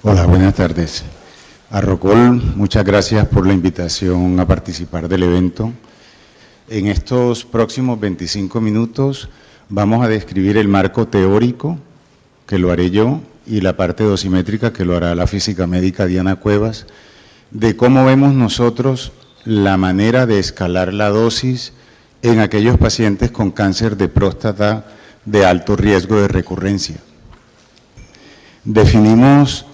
Hola, buenas tardes. Arrocol, muchas gracias por la invitación a participar del evento. En estos próximos 25 minutos vamos a describir el marco teórico, que lo haré yo, y la parte dosimétrica, que lo hará la física médica Diana Cuevas, de cómo vemos nosotros la manera de escalar la dosis en aquellos pacientes con cáncer de próstata de alto riesgo de recurrencia. Definimos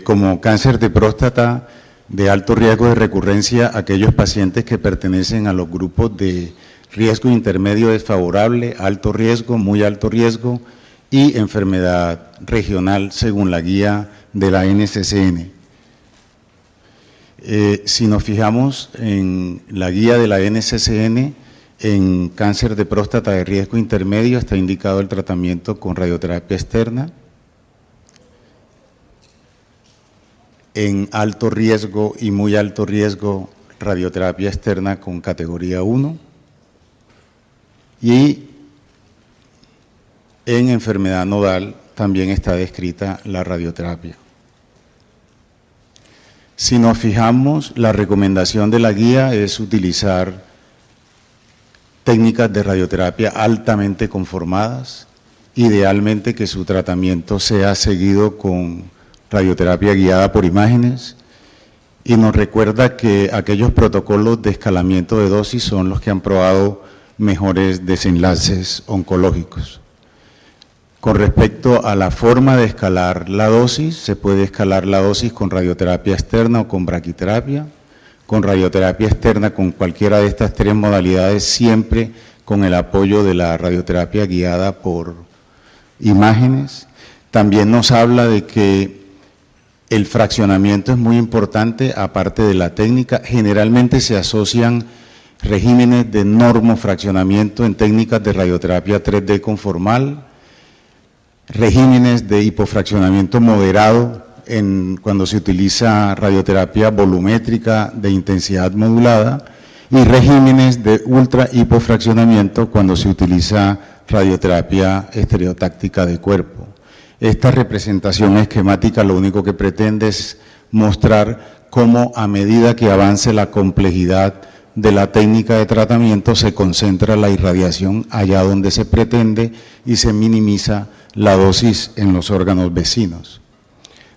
como cáncer de próstata de alto riesgo de recurrencia aquellos pacientes que pertenecen a los grupos de riesgo intermedio desfavorable, alto riesgo, muy alto riesgo y enfermedad regional según la guía de la NCCN. Si nos fijamos en la guía de la NCCN, en cáncer de próstata de riesgo intermedio está indicado el tratamiento con radioterapia externa. En alto riesgo y muy alto riesgo, radioterapia externa con categoría 1. Y en enfermedad nodal también está descrita la radioterapia. Si nos fijamos, la recomendación de la guía es utilizar técnicas de radioterapia altamente conformadas, idealmente que su tratamiento sea seguido con radioterapia guiada por imágenes, y nos recuerda que aquellos protocolos de escalamiento de dosis son los que han probado mejores desenlaces oncológicos. Con respecto a la forma de escalar la dosis, se puede escalar la dosis con radioterapia externa o con braquiterapia. Con radioterapia externa, con cualquiera de estas tres modalidades, siempre con el apoyo de la radioterapia guiada por imágenes. También nos habla de que el fraccionamiento es muy importante, aparte de la técnica. Generalmente se asocian regímenes de normofraccionamiento en técnicas de radioterapia 3D conformal, regímenes de hipofraccionamiento moderado cuando se utiliza radioterapia volumétrica de intensidad modulada, y regímenes de ultra hipofraccionamiento cuando se utiliza radioterapia estereotáctica de cuerpo. Esta representación esquemática lo único que pretende es mostrar cómo, a medida que avance la complejidad de la técnica de tratamiento, se concentra la irradiación allá donde se pretende y se minimiza la dosis en los órganos vecinos.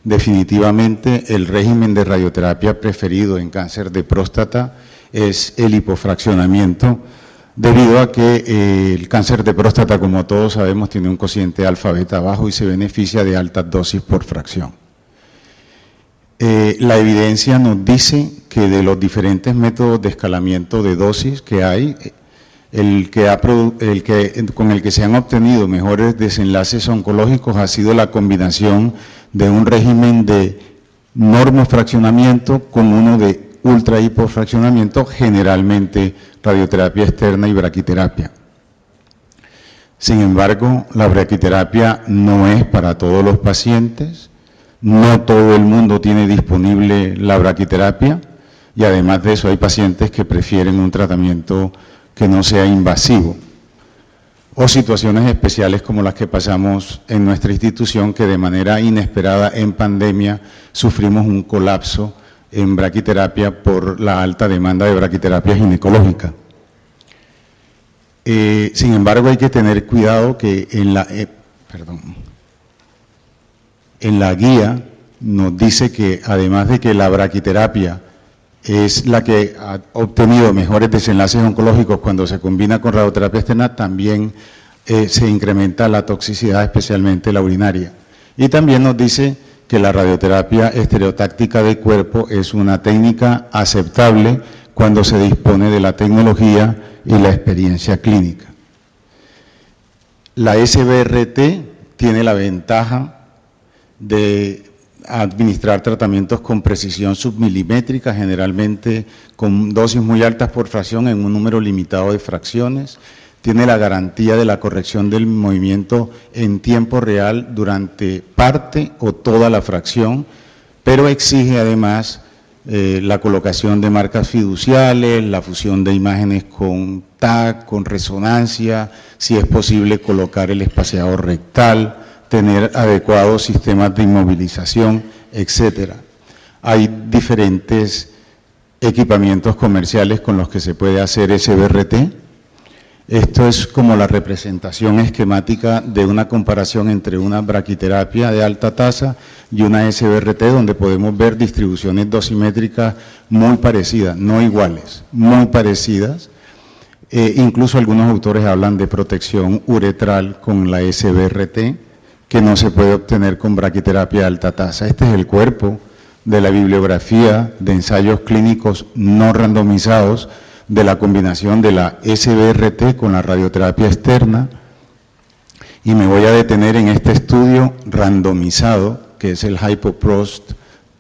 Definitivamente, el régimen de radioterapia preferido en cáncer de próstata es el hipofraccionamiento, debido a que el cáncer de próstata, como todos sabemos, tiene un cociente alfa-beta bajo y se beneficia de altas dosis por fracción. La evidencia nos dice que de los diferentes métodos de escalamiento de dosis que hay, con el que se han obtenido mejores desenlaces oncológicos ha sido la combinación de un régimen de normofraccionamiento con uno de ultra hipofraccionamiento, generalmente radioterapia externa y braquiterapia. Sin embargo, la braquiterapia no es para todos los pacientes, no todo el mundo tiene disponible la braquiterapia, y además de eso hay pacientes que prefieren un tratamiento que no sea invasivo, o situaciones especiales como las que pasamos en nuestra institución, que de manera inesperada en pandemia sufrimos un colapso en braquiterapia por la alta demanda de braquiterapia ginecológica. Sin embargo, hay que tener cuidado que en la guía nos dice que además de que la braquiterapia es la que ha obtenido mejores desenlaces oncológicos cuando se combina con radioterapia externa, también se incrementa la toxicidad, especialmente la urinaria. Y también nos dice que la radioterapia estereotáctica de cuerpo es una técnica aceptable cuando se dispone de la tecnología y la experiencia clínica. La SBRT tiene la ventaja de administrar tratamientos con precisión submilimétrica, generalmente con dosis muy altas por fracción en un número limitado de fracciones. Tiene la garantía de la corrección del movimiento en tiempo real durante parte o toda la fracción, pero exige además la colocación de marcas fiduciales, la fusión de imágenes con TAC, con resonancia, si es posible colocar el espaciador rectal, tener adecuados sistemas de inmovilización, etcétera. Hay diferentes equipamientos comerciales con los que se puede hacer SBRT. Esto es como la representación esquemática de una comparación entre una braquiterapia de alta tasa y una SBRT, donde podemos ver distribuciones dosimétricas muy parecidas, no iguales, muy parecidas. Incluso algunos autores hablan de protección uretral con la SBRT, que no se puede obtener con braquiterapia de alta tasa. Este es el cuerpo de la bibliografía de ensayos clínicos no randomizados de la combinación de la SBRT con la radioterapia externa, y me voy a detener en este estudio randomizado, que es el HypoProst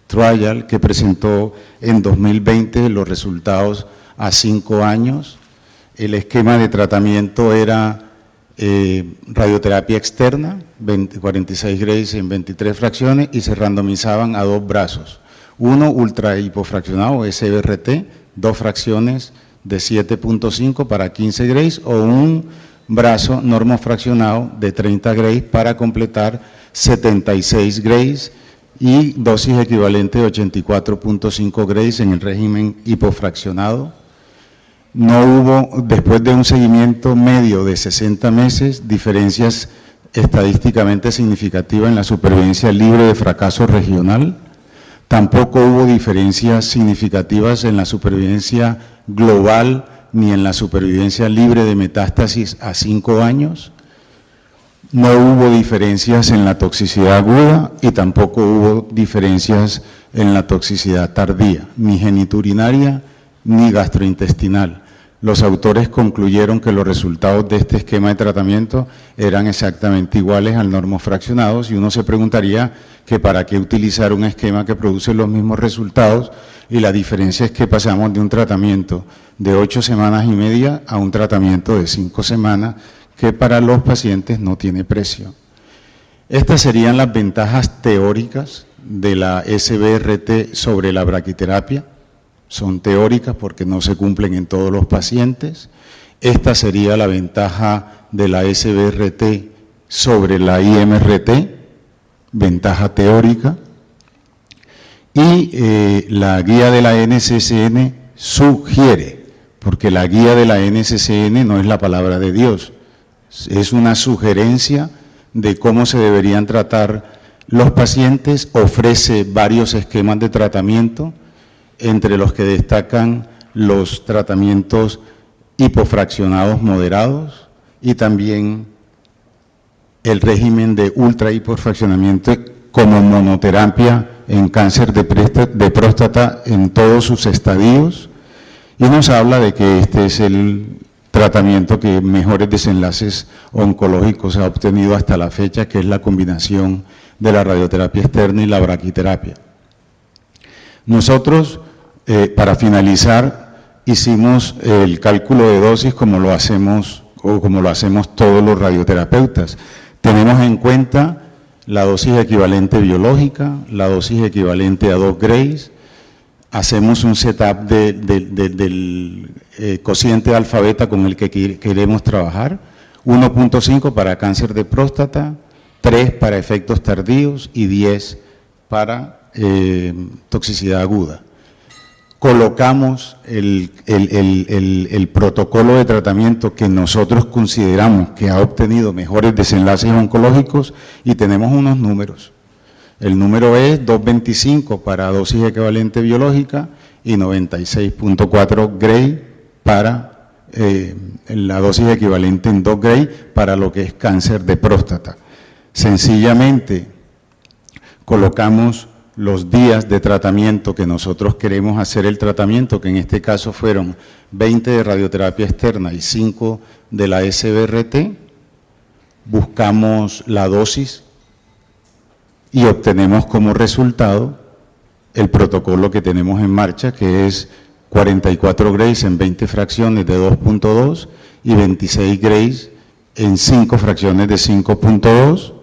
Trial, que presentó en 2020 los resultados a 5 años. El esquema de tratamiento era radioterapia externa, 46 grays en 23 fracciones, y se randomizaban a 2 brazos. Uno ultra hipofraccionado, SBRT, 2 fracciones de 7.5 para 15 grays, o un brazo normofraccionado de 30 grays para completar 76 grays y dosis equivalente de 84.5 grays en el régimen hipofraccionado. No hubo, después de un seguimiento medio de 60 meses, diferencias estadísticamente significativas en la supervivencia libre de fracaso regional. Tampoco hubo diferencias significativas en la supervivencia global ni en la supervivencia libre de metástasis a 5 años. No hubo diferencias en la toxicidad aguda y tampoco hubo diferencias en la toxicidad tardía, ni geniturinaria ni gastrointestinal. Los autores concluyeron que los resultados de este esquema de tratamiento eran exactamente iguales al normofraccionado, y uno se preguntaría que para qué utilizar un esquema que produce los mismos resultados, y la diferencia es que pasamos de un tratamiento de 8 semanas y media a un tratamiento de 5 semanas, que para los pacientes no tiene precio. Estas serían las ventajas teóricas de la SBRT sobre la braquiterapia. Son teóricas porque no se cumplen en todos los pacientes. Esta sería la ventaja de la SBRT sobre la IMRT, ventaja teórica. Y la guía de la NCCN sugiere, porque la guía de la NCCN no es la palabra de Dios, es una sugerencia de cómo se deberían tratar los pacientes, ofrece varios esquemas de tratamiento, entre los que destacan los tratamientos hipofraccionados moderados y también el régimen de ultra hipofraccionamiento como monoterapia en cáncer de próstata en todos sus estadios, y nos habla de que este es el tratamiento que mejores desenlaces oncológicos ha obtenido hasta la fecha, que es la combinación de la radioterapia externa y la braquiterapia. Nosotros, para finalizar, hicimos el cálculo de dosis como lo hacemos todos los radioterapeutas. Tenemos en cuenta la dosis equivalente biológica, la dosis equivalente a 2 grays, hacemos un setup del cociente de alfa beta con el que queremos trabajar, 1.5 para cáncer de próstata, 3 para efectos tardíos y 10 para toxicidad aguda. Colocamos el protocolo de tratamiento que nosotros consideramos que ha obtenido mejores desenlaces oncológicos y tenemos unos números. El número es 225 para dosis equivalente biológica y 96.4 gray para la dosis equivalente en 2 gray para lo que es cáncer de próstata. Sencillamente colocamos los días de tratamiento que nosotros queremos hacer el tratamiento, que en este caso fueron 20 de radioterapia externa y 5 de la SBRT, buscamos la dosis y obtenemos como resultado el protocolo que tenemos en marcha, que es 44 grays en 20 fracciones de 2.2 y 26 grays en 5 fracciones de 5.2.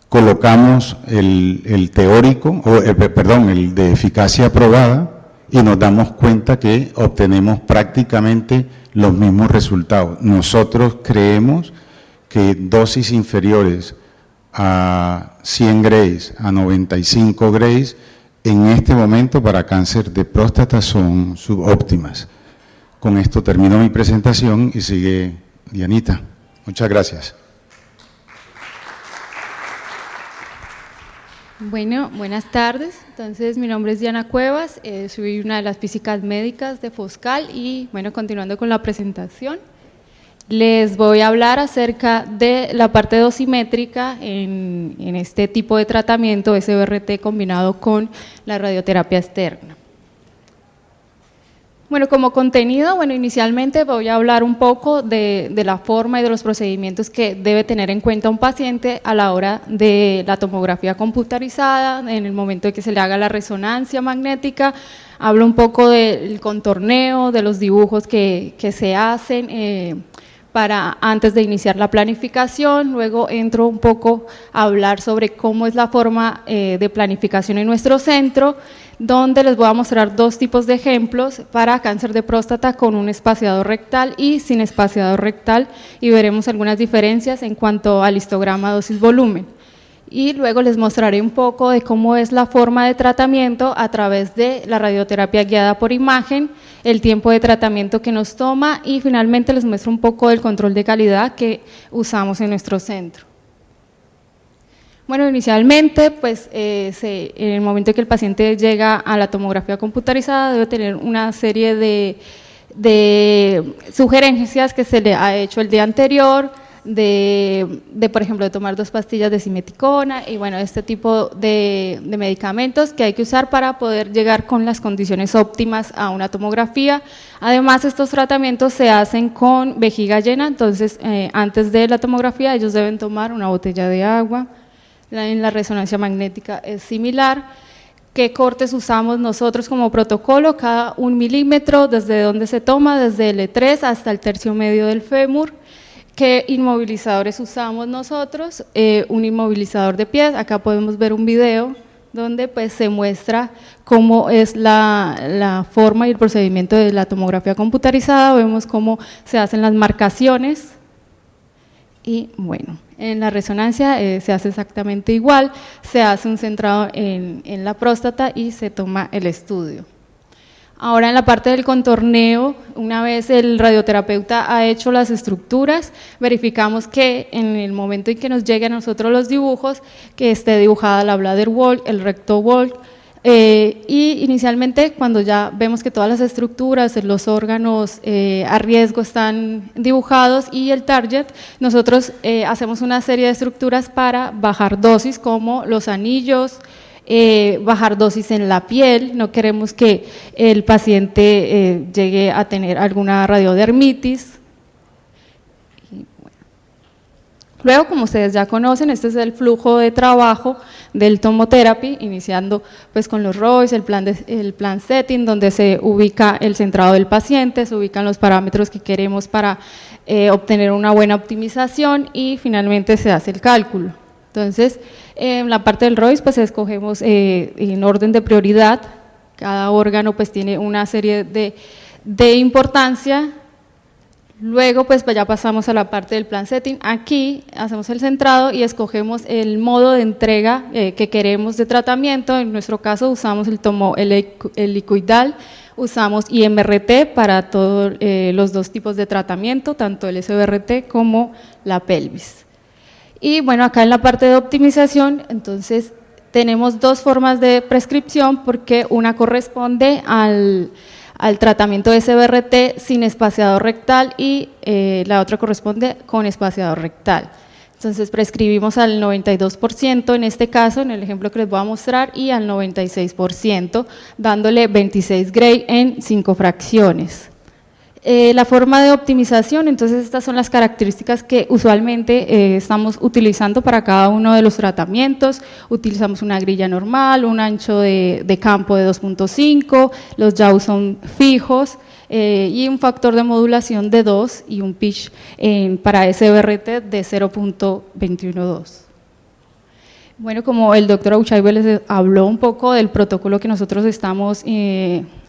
Colocamos el teórico, el de eficacia aprobada, y nos damos cuenta que obtenemos prácticamente los mismos resultados. Nosotros creemos que dosis inferiores a 100 grays, a 95 grays, en este momento para cáncer de próstata son subóptimas. Con esto termino mi presentación y sigue Dianita. Muchas gracias. Bueno, buenas tardes. Entonces, mi nombre es Diana Cuevas, soy una de las físicas médicas de Foscal y, bueno, continuando con la presentación, les voy a hablar acerca de la parte dosimétrica en este tipo de tratamiento SBRT combinado con la radioterapia externa. Bueno, como contenido, bueno, inicialmente voy a hablar un poco de la forma y de los procedimientos que debe tener en cuenta un paciente a la hora de la tomografía computarizada, en el momento de que se le haga la resonancia magnética. Hablo un poco del contorneo, de los dibujos que se hacen para antes de iniciar la planificación. Luego entro un poco a hablar sobre cómo es la forma de planificación en nuestro centro, donde les voy a mostrar dos tipos de ejemplos para cáncer de próstata con un espaciador rectal y sin espaciador rectal, y veremos algunas diferencias en cuanto al histograma dosis-volumen. Y luego les mostraré un poco de cómo es la forma de tratamiento a través de la radioterapia guiada por imagen, el tiempo de tratamiento que nos toma y finalmente les muestro un poco del control de calidad que usamos en nuestro centro. Bueno, inicialmente, pues en el momento que el paciente llega a la tomografía computarizada debe tener una serie de sugerencias que se le ha hecho el día anterior, por ejemplo, de tomar 2 pastillas de simeticona y bueno, este tipo de medicamentos que hay que usar para poder llegar con las condiciones óptimas a una tomografía. Además, estos tratamientos se hacen con vejiga llena, entonces antes de la tomografía ellos deben tomar una botella de agua. En la resonancia magnética es similar. ¿Qué cortes usamos nosotros como protocolo? Cada 1 milímetro, desde donde se toma, desde el E3 hasta el tercio medio del fémur. ¿Qué inmovilizadores usamos nosotros? Un inmovilizador de pies. Acá podemos ver un video donde pues se muestra cómo es la forma y el procedimiento de la tomografía computarizada. Vemos cómo se hacen las marcaciones. Y bueno, en la resonancia se hace exactamente igual, se hace un centrado en la próstata y se toma el estudio. Ahora en la parte del contorneo, una vez el radioterapeuta ha hecho las estructuras, verificamos que en el momento en que nos lleguen a nosotros los dibujos, que esté dibujada la bladder wall, el recto wall, y inicialmente cuando ya vemos que todas las estructuras, los órganos a riesgo están dibujados y el target, nosotros hacemos una serie de estructuras para bajar dosis como los anillos, bajar dosis en la piel. No queremos que el paciente llegue a tener alguna radiodermitis. Luego, como ustedes ya conocen, este es el flujo de trabajo del tomotherapy, iniciando pues con los ROIs, el plan setting, donde se ubica el centrado del paciente, se ubican los parámetros que queremos para obtener una buena optimización y finalmente se hace el cálculo. Entonces, en la parte del ROIs, pues escogemos en orden de prioridad, cada órgano pues tiene una serie de importancia. Luego pues ya pasamos a la parte del plan setting. Aquí hacemos el centrado y escogemos el modo de entrega que queremos de tratamiento. En nuestro caso usamos el helicoidal, usamos IMRT para todos los dos tipos de tratamiento, tanto el SBRT como la pelvis. Y bueno, acá en la parte de optimización, entonces tenemos 2 formas de prescripción porque una corresponde al tratamiento de SBRT sin espaciador rectal y la otra corresponde con espaciador rectal. Entonces prescribimos al 92% en este caso, en el ejemplo que les voy a mostrar, y al 96%, dándole 26 gray en 5 fracciones. La forma de optimización, entonces estas son las características que usualmente estamos utilizando para cada uno de los tratamientos. Utilizamos una grilla normal, un ancho de campo de 2.5, los yaws son fijos y un factor de modulación de 2 y un pitch para SBRT de 0.212. Bueno, como el doctor Auchaibe les habló un poco del protocolo que nosotros estamos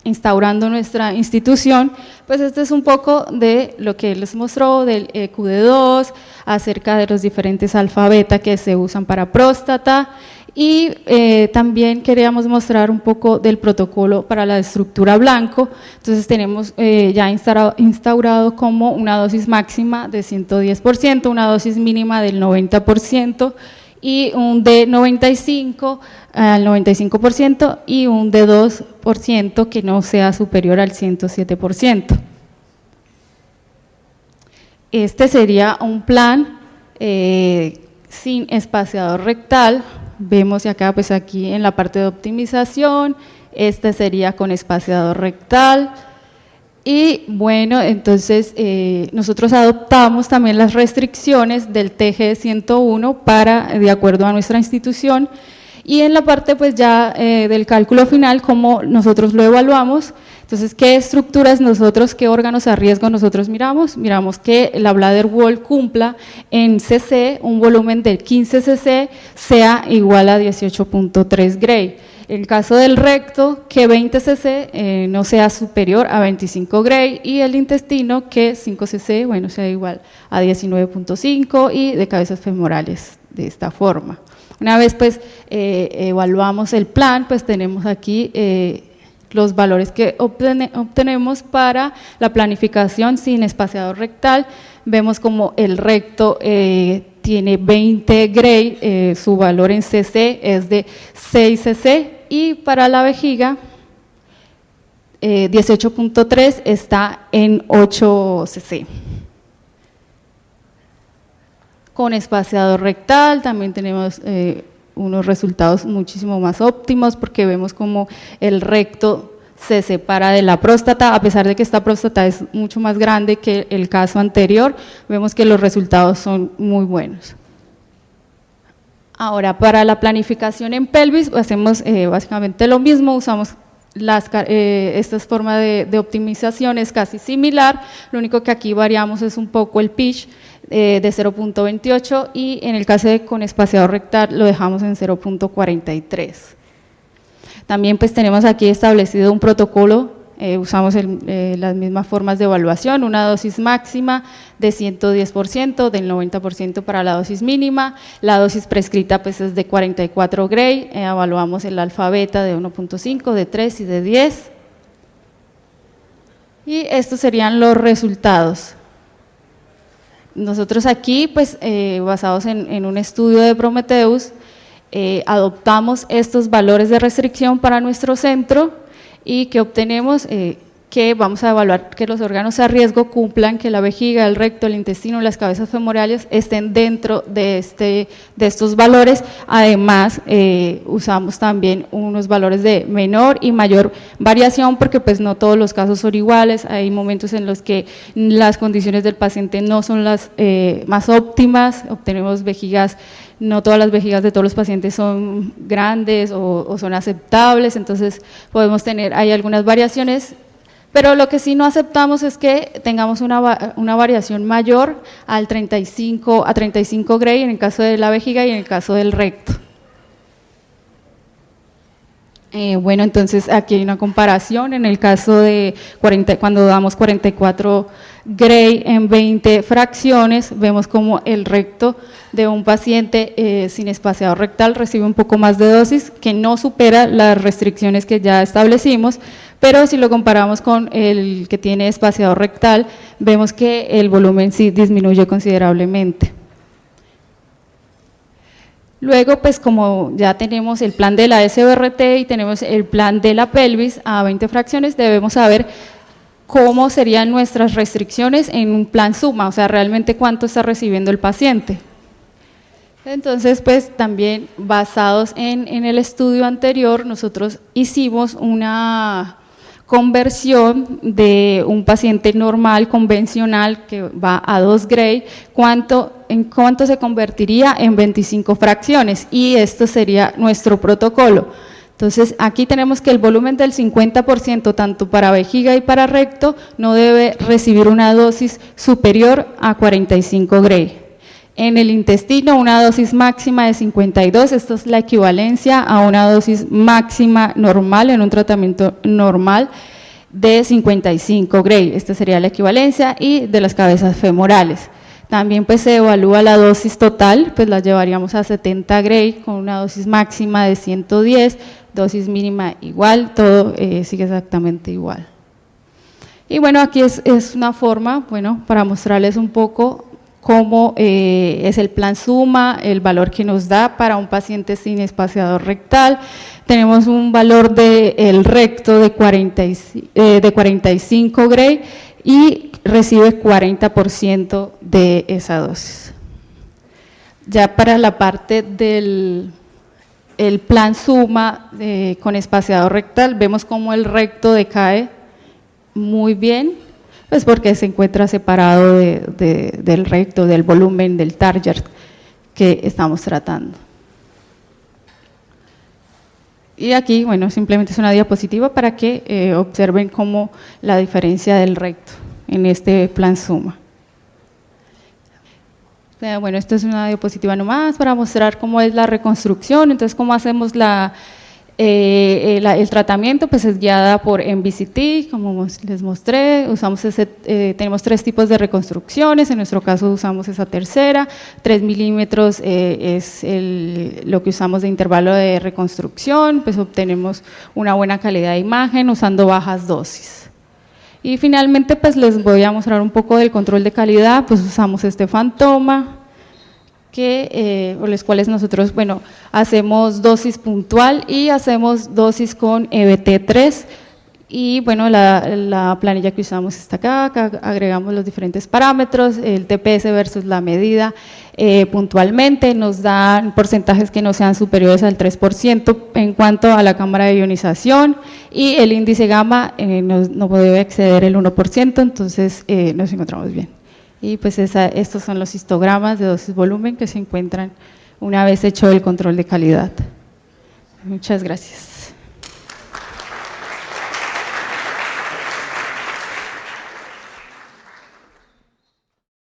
instaurando en nuestra institución, pues este es un poco de lo que él les mostró del EQD2, acerca de los diferentes alfa-beta que se usan para próstata, y también queríamos mostrar un poco del protocolo para la estructura blanco. Entonces tenemos ya instaurado como una dosis máxima de 110%, una dosis mínima del 90%, y un de 95 al 95% y un de 2% que no sea superior al 107%. Este sería un plan sin espaciador rectal. Vemos acá, pues aquí en la parte de optimización, este sería con espaciador rectal. Y bueno, entonces nosotros adoptamos también las restricciones del TG 101 de acuerdo a nuestra institución, y en la parte pues ya del cálculo final, como nosotros lo evaluamos. Entonces, ¿qué estructuras nosotros, qué órganos a riesgo nosotros miramos? Miramos que la bladder wall cumpla en cc, un volumen de 15 cc sea igual a 18.3 Gray. En el caso del recto, que 20 cc no sea superior a 25 Gray, y el intestino que 5 cc, bueno, sea igual a 19.5, y de cabezas femorales de esta forma. Una vez pues evaluamos el plan, pues tenemos aquí los valores que obtenemos para la planificación sin espaciador rectal. Vemos como el recto tiene 20 Gray, su valor en cc es de 6 cc, y para la vejiga 18.3 está en 8 cc. Con espaciador rectal también tenemos unos resultados muchísimo más óptimos, porque vemos como el recto se separa de la próstata. A pesar de que esta próstata es mucho más grande que el caso anterior, vemos que los resultados son muy buenos. Ahora, para la planificación en pelvis, hacemos básicamente lo mismo, usamos esta forma de optimización, es casi similar, lo único que aquí variamos es un poco el pitch de 0.28, y en el caso de con espaciador rectal lo dejamos en 0.43. También pues tenemos aquí establecido un protocolo, usamos las mismas formas de evaluación, una dosis máxima de 110%, del 90% para la dosis mínima. La dosis prescrita pues es de 44 Gray, evaluamos el alfa beta de 1.5, de 3 y de 10. Y estos serían los resultados. Nosotros aquí, pues basados en un estudio de Prometheus, adoptamos estos valores de restricción para nuestro centro, y que obtenemos que vamos a evaluar que los órganos a riesgo cumplan, que la vejiga, el recto, el intestino, las cabezas femorales estén dentro de estos valores. Además, usamos también unos valores de menor y mayor variación, porque pues no todos los casos son iguales, hay momentos en los que las condiciones del paciente no son las más óptimas, obtenemos vejigas. No todas las vejigas de todos los pacientes son grandes o son aceptables, entonces podemos tener, hay algunas variaciones, pero lo que sí no aceptamos es que tengamos una variación mayor a 35 Gray en el caso de la vejiga y en el caso del recto. Bueno, entonces aquí hay una comparación. En el caso de cuando damos 44 Gray en 20 fracciones, vemos como el recto de un paciente sin espaciador rectal recibe un poco más de dosis, que no supera las restricciones que ya establecimos, pero si lo comparamos con el que tiene espaciador rectal, vemos que el volumen sí disminuye considerablemente. Luego, pues como ya tenemos el plan de la SBRT y tenemos el plan de la pelvis a 20 fracciones, debemos saber cómo serían nuestras restricciones en un plan suma, o sea, realmente cuánto está recibiendo el paciente. Entonces, pues también basados en el estudio anterior, nosotros hicimos una conversión de un paciente normal, convencional, que va a 2 Gray, en cuánto se convertiría en 25 fracciones, y esto sería nuestro protocolo. Entonces, aquí tenemos que el volumen del 50%, tanto para vejiga y para recto, no debe recibir una dosis superior a 45 Gray. En el intestino, una dosis máxima de 52, esto es la equivalencia a una dosis máxima normal en un tratamiento normal de 55 Gray, esta sería la equivalencia, y de las cabezas femorales. También pues se evalúa la dosis total, pues la llevaríamos a 70 Gray con una dosis máxima de 110, dosis mínima igual, todo sigue exactamente igual. Y bueno, aquí es una forma, bueno, para mostrarles un poco cómo es el plan suma, el valor que nos da para un paciente sin espaciador rectal. Tenemos un valor del recto de 45 Gray y recibe 40% de esa dosis. Ya para la parte del plan suma con espaciador rectal, vemos cómo el recto decae muy bien, pues porque se encuentra separado del recto, del volumen, del target que estamos tratando. Y aquí, bueno, simplemente es una diapositiva para que observen cómo la diferencia del recto en este plan suma. Bueno, esto es una diapositiva nomás para mostrar cómo es la reconstrucción, entonces cómo hacemos el tratamiento, pues es guiada por MVCT, como les mostré, tenemos 3 tipos de reconstrucciones, en nuestro caso usamos esa tercera, 3 milímetros es lo que usamos de intervalo de reconstrucción, pues obtenemos una buena calidad de imagen usando bajas dosis. Y finalmente pues les voy a mostrar un poco del control de calidad, pues usamos este Fantoma, por los cuales nosotros, bueno, hacemos dosis puntual y hacemos dosis con EBT3 y bueno, la planilla que usamos está acá agregamos los diferentes parámetros, el TPS versus la medida puntualmente, nos dan porcentajes que no sean superiores al 3% en cuanto a la cámara de ionización y el índice gamma no debe exceder el 1%, entonces nos encontramos bien. Y pues estos son los histogramas de dosis volumen que se encuentran una vez hecho el control de calidad. Muchas gracias.